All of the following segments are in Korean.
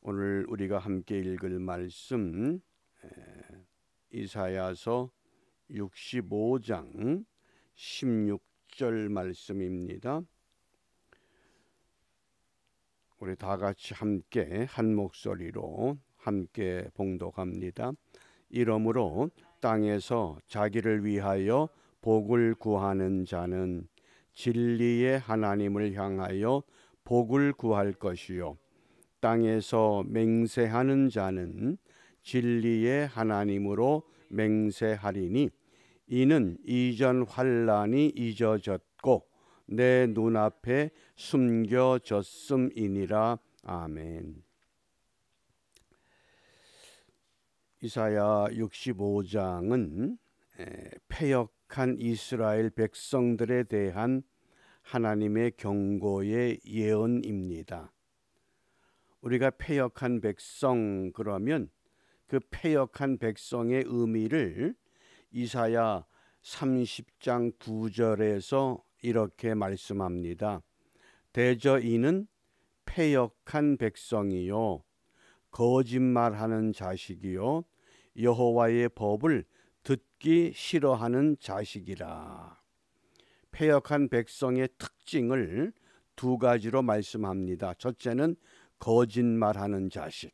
오늘 우리가 함께 읽을 말씀 이사야서 65장 16절 말씀입니다. 우리 다 같이 함께 한 목소리로 함께 봉독합니다. 이러므로 땅에서 자기를 위하여 복을 구하는 자는 진리의 하나님을 향하여 복을 구할 것이요, 땅에서 맹세하는 자는 진리의 하나님으로 맹세하리니 이는 이전 환난이 잊어졌고 내 눈앞에 숨겨졌음이니라. 아멘. 이사야 65장은 패역한 이스라엘 백성들에 대한 하나님의 경고의 예언입니다. 우리가 패역한 백성 그러면 그 패역한 백성의 의미를 이사야 30장 9절에서 이렇게 말씀합니다. 대저 이는 패역한 백성이요 거짓말하는 자식이요 여호와의 법을 듣기 싫어하는 자식이라. 패역한 백성의 특징을 두 가지로 말씀합니다. 첫째는 거짓말하는 자식,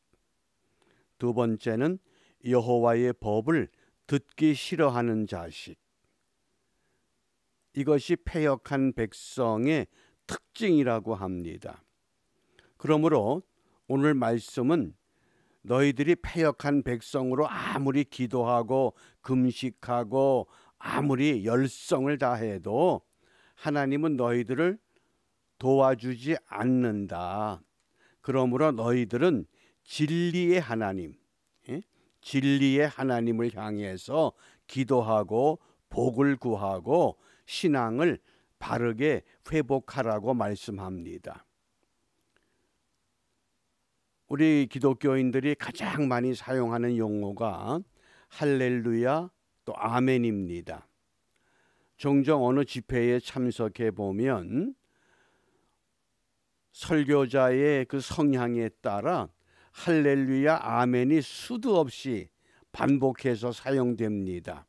두 번째는 여호와의 법을 듣기 싫어하는 자식. 이것이 패역한 백성의 특징이라고 합니다. 그러므로 오늘 말씀은 너희들이 패역한 백성으로 아무리 기도하고 금식하고 아무리 열성을 다해도 하나님은 너희들을 도와주지 않는다. 그러므로 너희들은 진리의 하나님, 진리의 하나님을 향해서 기도하고 복을 구하고 신앙을 바르게 회복하라고 말씀합니다. 우리 기독교인들이 가장 많이 사용하는 용어가 할렐루야 또 아멘입니다. 종종 어느 집회에 참석해 보면 설교자의 그 성향에 따라 할렐루야 아멘이 수도 없이 반복해서 사용됩니다.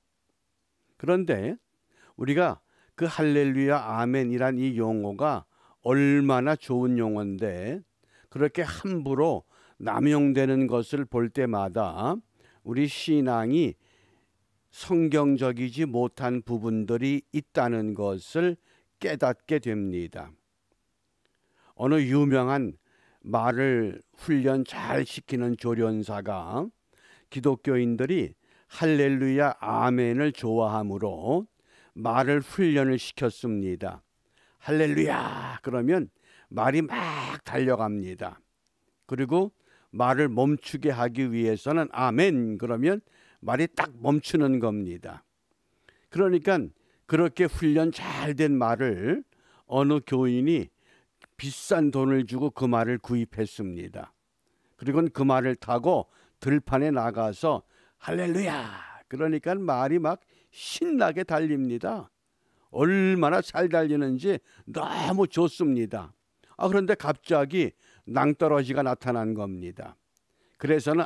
그런데 우리가 그 할렐루야 아멘이란 이 용어가 얼마나 좋은 용어인데 그렇게 함부로 남용되는 것을 볼 때마다 우리 신앙이 성경적이지 못한 부분들이 있다는 것을 깨닫게 됩니다. 어느 유명한 말을 훈련 잘 시키는 조련사가 기독교인들이 할렐루야 아멘을 좋아하므로 말을 훈련을 시켰습니다. 할렐루야 그러면 말이 막 달려갑니다. 그리고 말을 멈추게 하기 위해서는 아멘 그러면 말이 딱 멈추는 겁니다. 그러니까 그렇게 훈련 잘 된 말을 어느 교인이 비싼 돈을 주고 그 말을 구입했습니다. 그리고 그 말을 타고 들판에 나가서 할렐루야 그러니까 말이 막 신나게 달립니다. 얼마나 잘 달리는지 너무 좋습니다. 그런데 갑자기 낭떠러지가 나타난 겁니다. 그래서는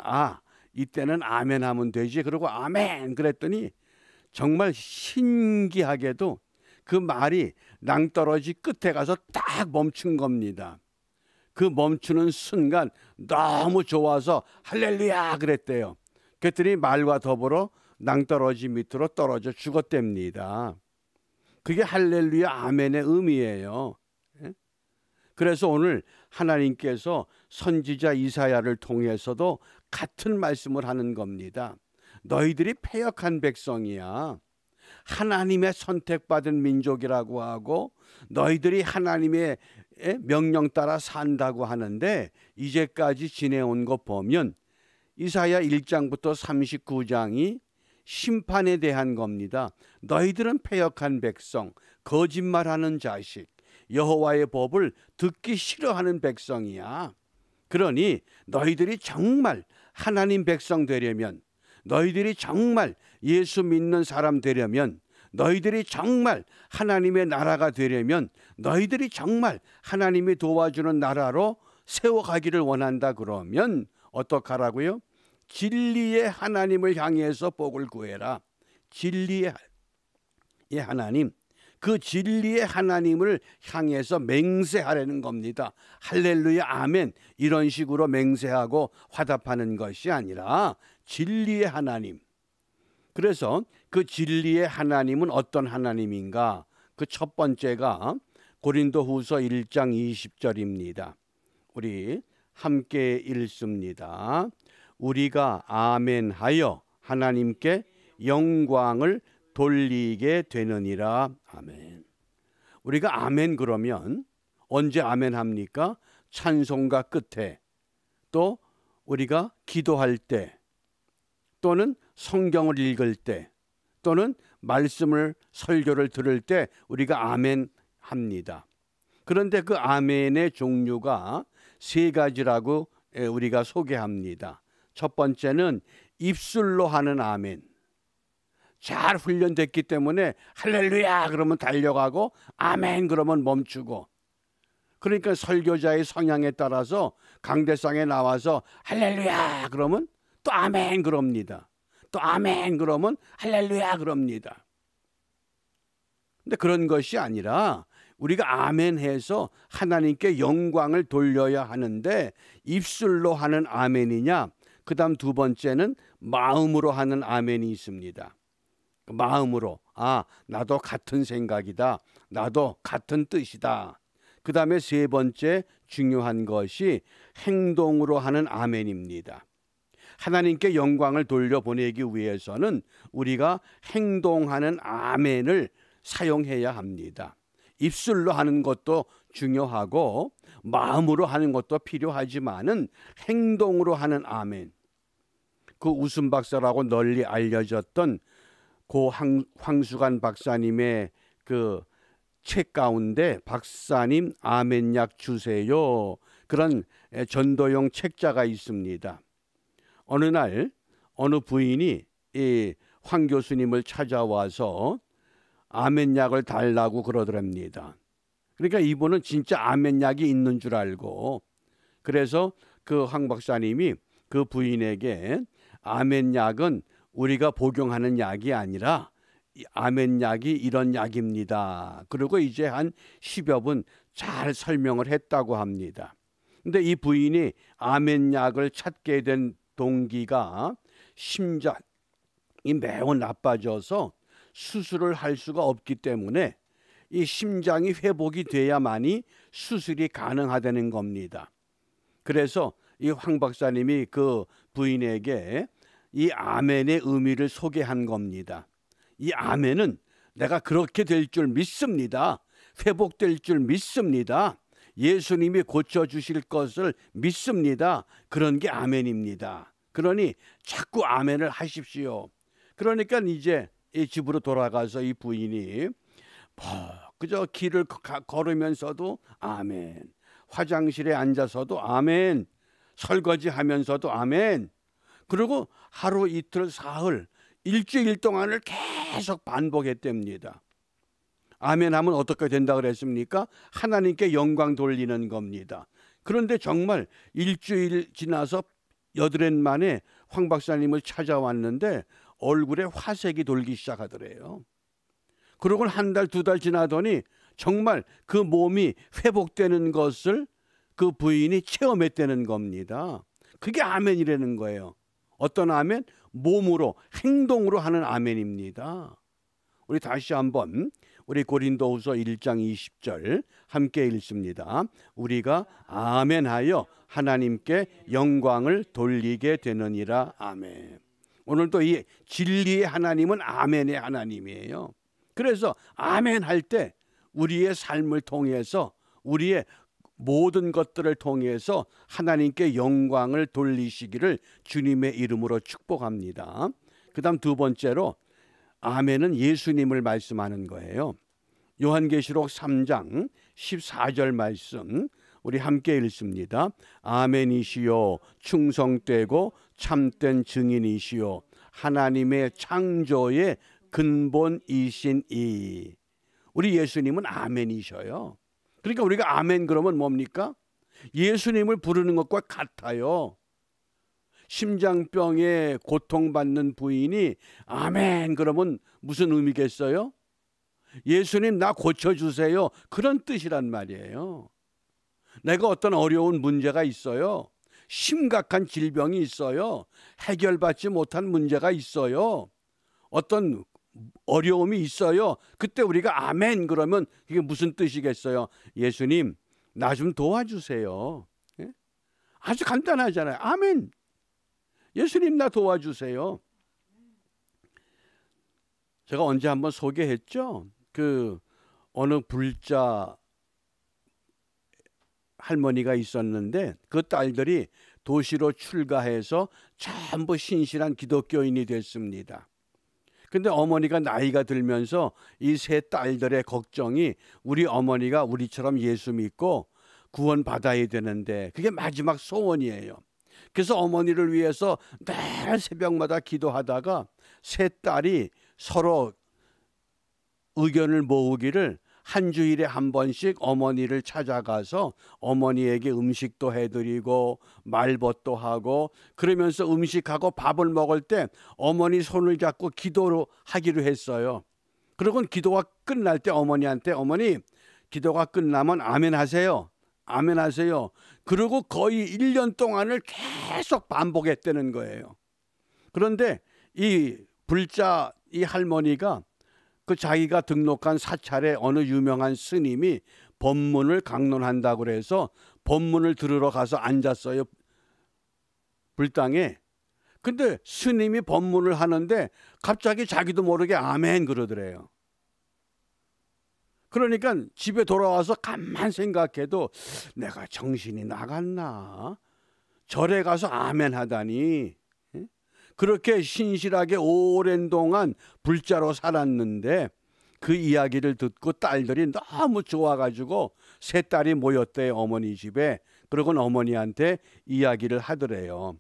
이때는 아멘 하면 되지. 그러고 아멘 그랬더니 정말 신기하게도 그 말이 낭떠러지 끝에 가서 딱 멈춘 겁니다. 그 멈추는 순간 너무 좋아서 할렐루야 그랬대요. 그랬더니 말과 더불어 낭떠러지 밑으로 떨어져 죽었답니다. 그게 할렐루야 아멘의 의미예요. 그래서 오늘 하나님께서 선지자 이사야를 통해서도 같은 말씀을 하는 겁니다. 너희들이 패역한 백성이야. 하나님의 선택받은 민족이라고 하고 너희들이 하나님의 명령 따라 산다고 하는데 이제까지 지내온 거 보면 이사야 1장부터 39장이 심판에 대한 겁니다. 너희들은 패역한 백성, 거짓말하는 자식, 여호와의 법을 듣기 싫어하는 백성이야. 그러니 너희들이 정말 하나님 백성 되려면, 너희들이 정말 예수 믿는 사람 되려면, 너희들이 정말 하나님의 나라가 되려면, 너희들이 정말 하나님이 도와주는 나라로 세워가기를 원한다 그러면 어떡하라고요? 진리의 하나님을 향해서 복을 구해라. 진리의 하나님, 그 진리의 하나님을 향해서 맹세하라는 겁니다. 할렐루야 아멘 이런 식으로 맹세하고 화답하는 것이 아니라 진리의 하나님. 그래서 그 진리의 하나님은 어떤 하나님인가? 그 첫 번째가 고린도후서 1장 20절입니다. 우리 함께 읽습니다. 우리가 아멘하여 하나님께 영광을 돌리게 되느니라. 아멘. 우리가 아멘 그러면 언제 아멘 합니까? 찬송가 끝에, 또 우리가 기도할 때, 또는 성경을 읽을 때, 또는 말씀을 설교를 들을 때 우리가 아멘 합니다. 그런데 그 아멘의 종류가 세 가지라고 우리가 소개합니다. 첫 번째는 입술로 하는 아멘. 잘 훈련됐기 때문에 할렐루야 그러면 달려가고 아멘 그러면 멈추고, 그러니까 설교자의 성향에 따라서 강대상에 나와서 할렐루야 그러면 또 아멘 그럽니다. 또 아멘 그러면 할렐루야 그럽니다. 근데 그런 것이 아니라 우리가 아멘 해서 하나님께 영광을 돌려야 하는데, 입술로 하는 아멘이냐, 그 다음 두 번째는 마음으로 하는 아멘이 있습니다. 마음으로, 아 나도 같은 생각이다, 나도 같은 뜻이다. 그 다음에 세 번째 중요한 것이 행동으로 하는 아멘입니다. 하나님께 영광을 돌려보내기 위해서는 우리가 행동하는 아멘을 사용해야 합니다. 입술로 하는 것도 중요하고 마음으로 하는 것도 필요하지만은 행동으로 하는 아멘. 그 웃음 박사라고 널리 알려졌던 고 황수관 박사님의 그 책 가운데 박사님 아멘약 주세요, 그런 전도용 책자가 있습니다. 어느 날 어느 부인이 이 황 교수님을 찾아와서 아멘약을 달라고 그러더랍니다. 그러니까 이분은 진짜 아멘약이 있는 줄 알고, 그래서 그 황 박사님이 그 부인에게 아멘약은 우리가 복용하는 약이 아니라 아멘약이 이런 약입니다. 그리고 이제 한 10여 분 잘 설명을 했다고 합니다. 근데 이 부인이 아멘약을 찾게 된 동기가 심장이 매우 나빠져서 수술을 할 수가 없기 때문에 이 심장이 회복이 돼야만이 수술이 가능하다는 겁니다. 그래서 이 황 박사님이 그 부인에게 이 아멘의 의미를 소개한 겁니다. 이 아멘은 내가 그렇게 될 줄 믿습니다. 회복될 줄 믿습니다. 예수님이 고쳐주실 것을 믿습니다. 그런 게 아멘입니다. 그러니 자꾸 아멘을 하십시오. 그러니까 이제 이 집으로 돌아가서 이 부인이 그저 길을 걸으면서도 아멘, 화장실에 앉아서도 아멘, 설거지하면서도 아멘, 그리고 하루 이틀 사흘 일주일 동안을 계속 반복했답니다. 아멘 하면 어떻게 된다 그랬습니까? 하나님께 영광 돌리는 겁니다. 그런데 정말 일주일 지나서 여드렛 만에 황 박사님을 찾아왔는데 얼굴에 화색이 돌기 시작하더래요. 그러고 한 달, 두 달 지나더니 정말 그 몸이 회복되는 것을 그 부인이 체험했다는 겁니다. 그게 아멘이라는 거예요. 어떤 아멘? 몸으로, 행동으로 하는 아멘입니다. 우리 다시 한번 우리 고린도후서 1장 20절 함께 읽습니다. 우리가 아멘하여 하나님께 영광을 돌리게 되느니라. 아멘. 오늘도 이 진리의 하나님은 아멘의 하나님이에요. 그래서 아멘 할 때 우리의 삶을 통해서, 우리의 모든 것들을 통해서 하나님께 영광을 돌리시기를 주님의 이름으로 축복합니다. 그 다음 두 번째로 아멘은 예수님을 말씀하는 거예요. 요한계시록 3장 14절 말씀 우리 함께 읽습니다. 아멘이시요 충성되고 참된 증인이시요 하나님의 창조의 근본이신 이. 우리 예수님은 아멘이셔요. 그러니까 우리가 아멘 그러면 뭡니까? 예수님을 부르는 것과 같아요. 심장병에 고통받는 부인이 아멘 그러면 무슨 의미겠어요? 예수님 나 고쳐주세요. 그런 뜻이란 말이에요. 내가 어떤 어려운 문제가 있어요. 심각한 질병이 있어요. 해결받지 못한 문제가 있어요. 어떤 어려움이 있어요. 그때 우리가 아멘 그러면 그게 무슨 뜻이겠어요? 예수님 나 좀 도와주세요. 예? 아주 간단하잖아요. 아멘. 예수님 나 도와주세요. 제가 언제 한번 소개했죠? 그 어느 불자 할머니가 있었는데 그 딸들이 도시로 출가해서 전부 신실한 기독교인이 됐습니다. 근데 어머니가 나이가 들면서 이 세 딸들의 걱정이 우리 어머니가 우리처럼 예수 믿고 구원 받아야 되는데 그게 마지막 소원이에요. 그래서 어머니를 위해서 늘 새벽마다 기도하다가 세 딸이 서로 의견을 모으기를 한 주일에 한 번씩 어머니를 찾아가서 어머니에게 음식도 해드리고 말벗도 하고 그러면서 음식하고 밥을 먹을 때 어머니 손을 잡고 기도로 하기로 했어요. 그러고 기도가 끝날 때 어머니한테 어머니 기도가 끝나면 아멘 하세요. 아멘 하세요. 그리고 거의 1년 동안을 계속 반복했다는 거예요. 그런데 이 불자 이 할머니가 그 자기가 등록한 사찰에 어느 유명한 스님이 법문을 강론한다고 그래서 법문을 들으러 가서 앉았어요. 불당에. 근데 스님이 법문을 하는데 갑자기 자기도 모르게 아멘 그러더래요. 그러니까 집에 돌아와서 가만 생각해도 내가 정신이 나갔나? 절에 가서 아멘 하다니. 그렇게 신실하게 오랜 동안 불자로 살았는데 그 이야기를 듣고 딸들이 너무 좋아가지고 세 딸이 모였대요. 어머니 집에. 그러고 어머니한테 이야기를 하더래요.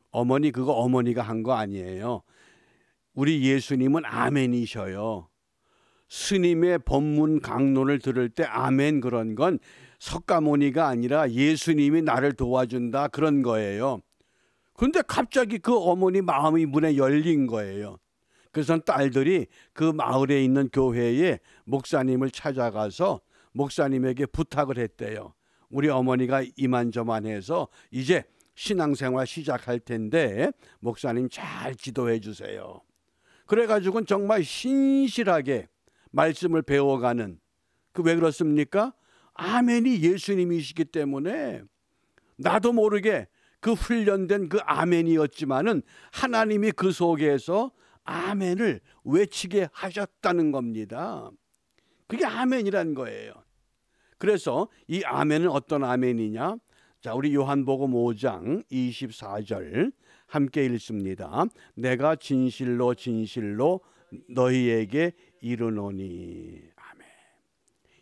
어머니 그거 어머니가 한 거 아니에요. 우리 예수님은 아멘이셔요. 스님의 법문 강론을 들을 때 아멘 그런 건 석가모니가 아니라 예수님이 나를 도와준다 그런 거예요. 근데 갑자기 그 어머니 마음이 문에 열린 거예요. 그래서 딸들이 그 마을에 있는 교회에 목사님을 찾아가서 목사님에게 부탁을 했대요. 우리 어머니가 이만저만해서 이제 신앙생활 시작할 텐데 목사님 잘 지도해 주세요. 그래가지고는 정말 신실하게 말씀을 배워가는 그 왜 그렇습니까? 아멘이 예수님이시기 때문에 나도 모르게 그 훈련된 그 아멘이었지만은 하나님이 그 속에서 아멘을 외치게 하셨다는 겁니다. 그게 아멘이란 거예요. 그래서 이 아멘은 어떤 아멘이냐? 자, 우리 요한복음 5장 24절 함께 읽습니다. 내가 진실로 진실로 너희에게 이르노니. 아멘.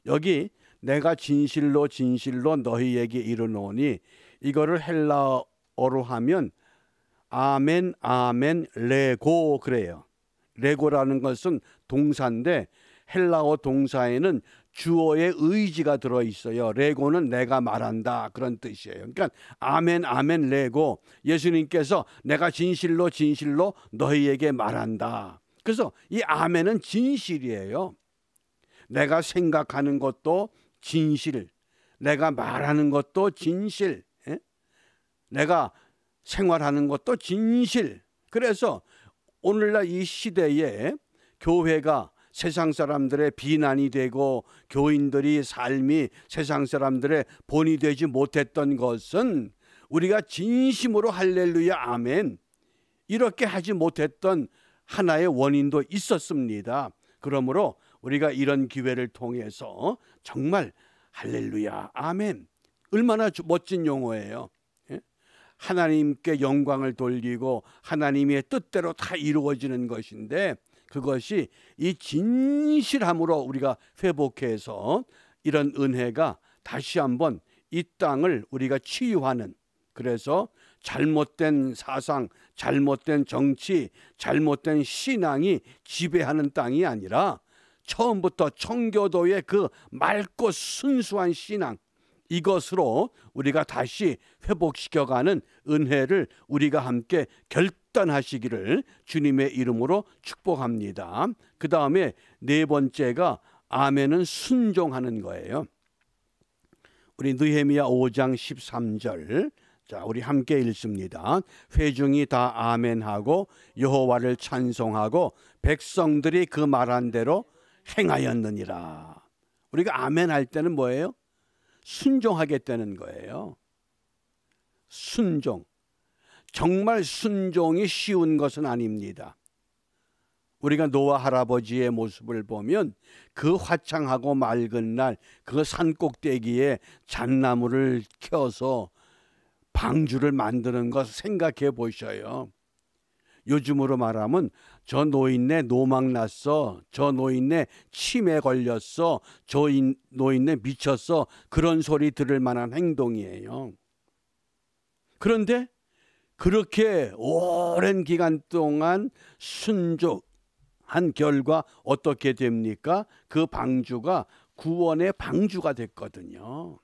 여기 내가 진실로 진실로 너희에게 이르노니 이거를 헬라어로 하면 아멘 아멘 레고 그래요. 레고라는 것은 동사인데 헬라어 동사에는 주어의 의지가 들어있어요. 레고는 내가 말한다 그런 뜻이에요. 그러니까 아멘 아멘 레고 예수님께서 내가 진실로 진실로 너희에게 말한다. 그래서 이 아멘은 진실이에요. 내가 생각하는 것도 진실, 내가 말하는 것도 진실, 내가 생활하는 것도 진실. 그래서 오늘날 이 시대에 교회가 세상 사람들의 비난이 되고 교인들이 삶이 세상 사람들의 본이 되지 못했던 것은 우리가 진심으로 할렐루야 아멘 이렇게 하지 못했던 하나의 원인도 있었습니다. 그러므로 우리가 이런 기회를 통해서 정말 할렐루야 아멘 얼마나 멋진 용어예요. 하나님께 영광을 돌리고 하나님의 뜻대로 다 이루어지는 것인데 그것이 이 진실함으로 우리가 회복해서 이런 은혜가 다시 한번 이 땅을 우리가 치유하는, 그래서 잘못된 사상, 잘못된 정치, 잘못된 신앙이 지배하는 땅이 아니라 처음부터 청교도의 그 맑고 순수한 신앙, 이것으로 우리가 다시 회복시켜가는 은혜를 우리가 함께 결단하시기를 주님의 이름으로 축복합니다. 그 다음에 네 번째가 아멘은 순종하는 거예요. 우리 느헤미야 5장 13절, 자, 우리 함께 읽습니다. 회중이 다 아멘하고 여호와를 찬송하고 백성들이 그 말한 대로 행하였느니라. 우리가 아멘할 때는 뭐예요? 순종하겠다는 거예요. 순종. 정말 순종이 쉬운 것은 아닙니다. 우리가 노아 할아버지의 모습을 보면 그 화창하고 맑은 날 그 산꼭대기에 잣나무를 켜서 방주를 만드는 것 생각해 보셔요. 요즘으로 말하면 저 노인네 노막 났어, 저 노인네 치매 걸렸어, 저 노인네 미쳤어, 그런 소리 들을 만한 행동이에요. 그런데 그렇게 오랜 기간 동안 순종한 결과 어떻게 됩니까? 그 방주가 구원의 방주가 됐거든요.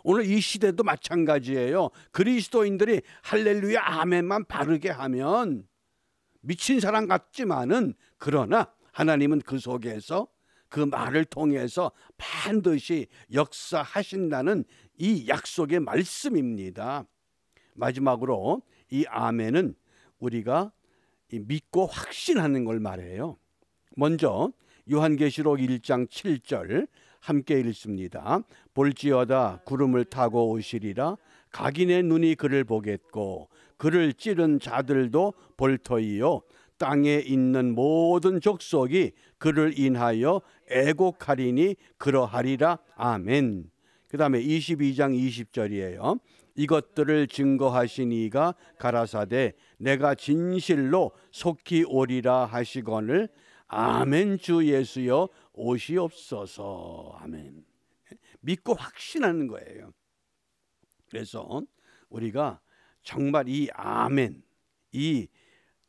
오늘 이 시대도 마찬가지예요. 그리스도인들이 할렐루야 아멘만 바르게 하면 미친 사람 같지만은, 그러나 하나님은 그 속에서 그 말을 통해서 반드시 역사하신다는 이 약속의 말씀입니다. 마지막으로 이 아멘은 우리가 믿고 확신하는 걸 말해요. 먼저 요한계시록 1장 7절 함께 읽습니다. 볼지어다 구름을 타고 오시리라. 각인의 눈이 그를 보겠고 그를 찌른 자들도 볼 터이요 땅에 있는 모든 족속이 그를 인하여 애곡하리니 그러하리라. 아멘. 그 다음에 22장 20절이에요. 이것들을 증거하신 이가 가라사대 내가 진실로 속히 오리라 하시거늘 아멘. 주 예수여 오시옵소서. 아멘. 믿고 확신하는 거예요. 그래서 우리가 정말 이 아멘, 이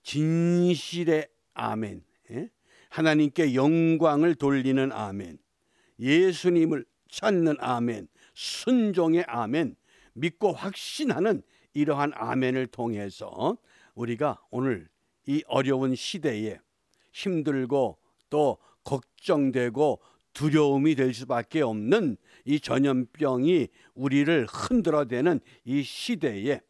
진실의 아멘, 하나님께 영광을 돌리는 아멘, 예수님을 찾는 아멘, 순종의 아멘, 믿고 확신하는 이러한 아멘을 통해서 우리가 오늘 이 어려운 시대에 힘들고 또 걱정되고 두려움이 될 수밖에 없는 이 전염병이 우리를 흔들어대는 이 시대에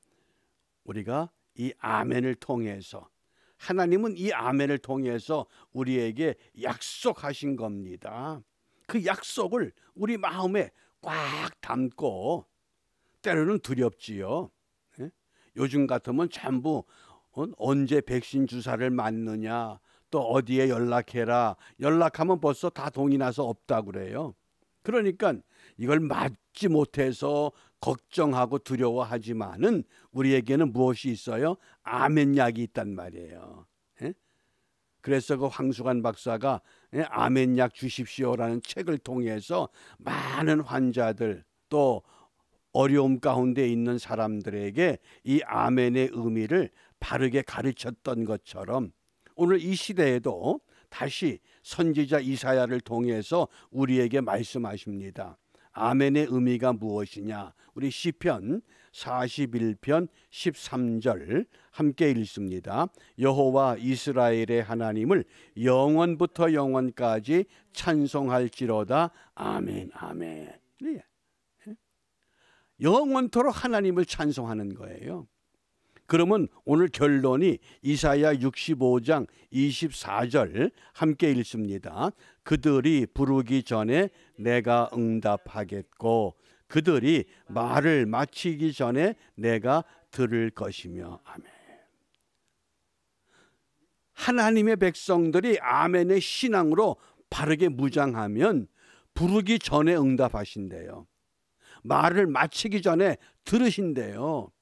우리가 이 아멘을 통해서, 하나님은 이 아멘을 통해서 우리에게 약속하신 겁니다. 그 약속을 우리 마음에 꽉 담고, 때로는 두렵지요. 요즘 같으면 전부 언제 백신 주사를 맞느냐, 또 어디에 연락해라, 연락하면 벌써 다 동이 나서 없다고 그래요. 그러니까 이걸 맞지 못해서 걱정하고 두려워하지만은 우리에게는 무엇이 있어요? 아멘 약이 있단 말이에요. 그래서 그 황수관 박사가 아멘 약 주십시오라는 책을 통해서 많은 환자들 또 어려움 가운데 있는 사람들에게 이 아멘의 의미를 바르게 가르쳤던 것처럼 오늘 이 시대에도 다시 선지자 이사야를 통해서 우리에게 말씀하십니다. 아멘의 의미가 무엇이냐? 우리 시편 41편 13절 함께 읽습니다. 여호와 이스라엘의 하나님을 영원부터 영원까지 찬송할지로다. 아멘. 아멘. 영원토록 하나님을 찬송하는 거예요. 그러면 오늘 결론이 이사야 65장 24절 함께 읽습니다. 그들이 부르기 전에 내가 응답하겠고 그들이 말을 마치기 전에 내가 들을 것이며. 아멘. 하나님의 백성들이 아멘의 신앙으로 바르게 무장하면 부르기 전에 응답하신대요. 말을 마치기 전에 들으신대요.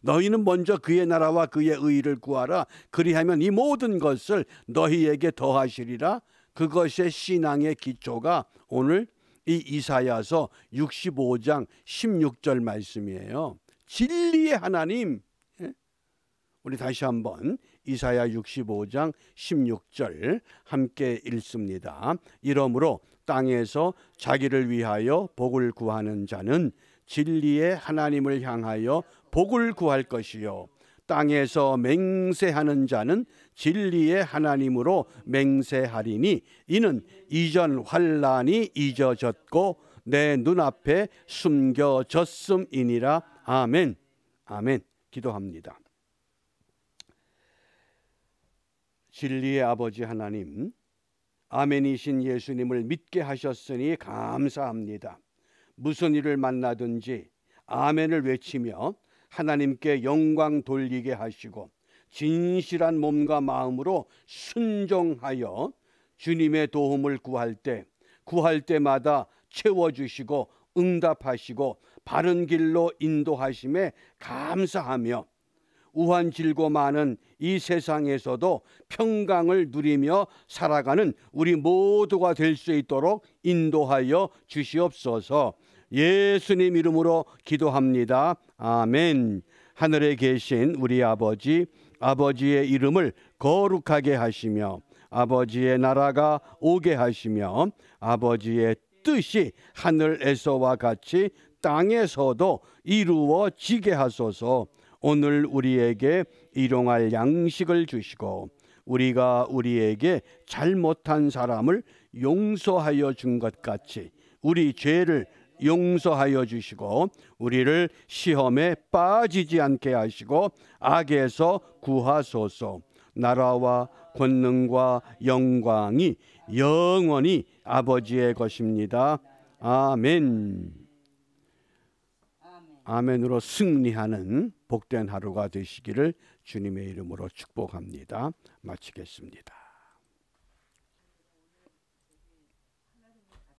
너희는 먼저 그의 나라와 그의 의를 구하라. 그리하면 이 모든 것을 너희에게 더하시리라. 그것의 신앙의 기초가 오늘 이 이사야서 65장 16절 말씀이에요. 진리의 하나님. 우리 다시 한번 이사야 65장 16절 함께 읽습니다. 이러므로 땅에서 자기를 위하여 복을 구하는 자는 진리의 하나님을 향하여 복을 구할 것이요 땅에서 맹세하는 자는 진리의 하나님으로 맹세하리니 이는 이전 환난이 잊어졌고 내 눈앞에 숨겨졌음이니라. 아멘. 아멘. 기도합니다. 진리의 아버지 하나님, 아멘이신 예수님을 믿게 하셨으니 감사합니다. 무슨 일을 만나든지 아멘을 외치며 하나님께 영광 돌리게 하시고 진실한 몸과 마음으로 순종하여 주님의 도움을 구할 때마다 채워주시고 응답하시고 바른 길로 인도하심에 감사하며 우환질고 많은 이 세상에서도 평강을 누리며 살아가는 우리 모두가 될 수 있도록 인도하여 주시옵소서. 예수님 이름으로 기도합니다. 아멘. 하늘에 계신 우리 아버지, 아버지의 이름을 거룩하게 하시며 아버지의 나라가 오게 하시며 아버지의 뜻이 하늘에서와 같이 땅에서도 이루어지게 하소서. 오늘 우리에게 일용할 양식을 주시고 우리가 우리에게 잘못한 사람을 용서하여 준 것 같이 우리 죄를 용서하여 주시고 우리를 시험에 빠지지 않게 하시고 악에서 구하소서. 나라와 권능과 영광이 영원히 아버지의 것입니다. 아멘. 아멘으로 승리하는 복된 하루가 되시기를 주님의 이름으로 축복합니다. 마치겠습니다.